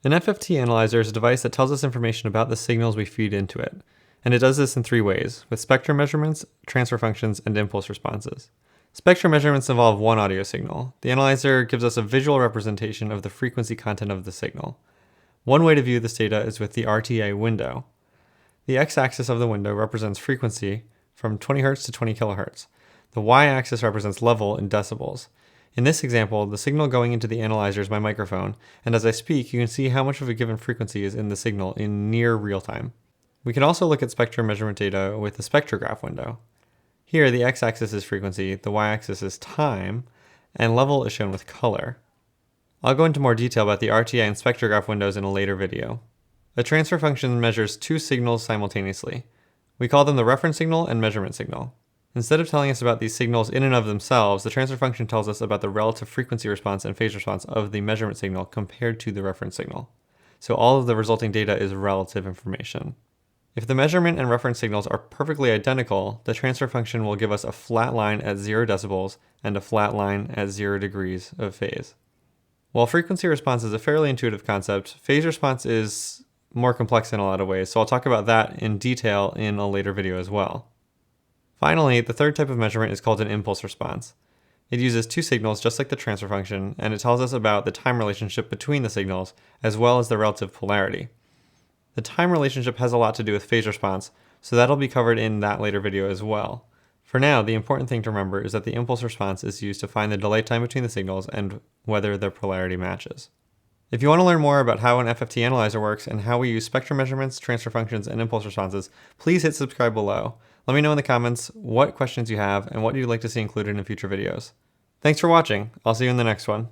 An FFT Analyzer is a device that tells us information about the signals we feed into it, and it does this in three ways, with spectrum measurements, transfer functions, and impulse responses. Spectrum measurements involve one audio signal. The analyzer gives us a visual representation of the frequency content of the signal. One way to view this data is with the RTA window. The x-axis of the window represents frequency from 20 Hz to 20 kHz. The y-axis represents level in decibels. In this example, the signal going into the analyzer is my microphone, and as I speak, you can see how much of a given frequency is in the signal in near real time. We can also look at spectrum measurement data with the spectrograph window. Here, the x-axis is frequency, the y-axis is time, and level is shown with color. I'll go into more detail about the RTA and spectrograph windows in a later video. A transfer function measures two signals simultaneously. We call them the reference signal and measurement signal. Instead of telling us about these signals in and of themselves, the transfer function tells us about the relative frequency response and phase response of the measurement signal compared to the reference signal. So all of the resulting data is relative information. If the measurement and reference signals are perfectly identical, the transfer function will give us a flat line at 0 decibels and a flat line at 0 degrees of phase. While frequency response is a fairly intuitive concept, phase response is more complex in a lot of ways, so I'll talk about that in detail in a later video as well. Finally, the third type of measurement is called an impulse response. It uses two signals just like the transfer function, and it tells us about the time relationship between the signals, as well as the relative polarity. The time relationship has a lot to do with phase response, so that'll be covered in that later video as well. For now, the important thing to remember is that the impulse response is used to find the delay time between the signals and whether their polarity matches. If you want to learn more about how an FFT analyzer works and how we use spectrum measurements, transfer functions, and impulse responses, please hit subscribe below. Let me know in the comments what questions you have and what you'd like to see included in future videos. Thanks for watching. I'll see you in the next one.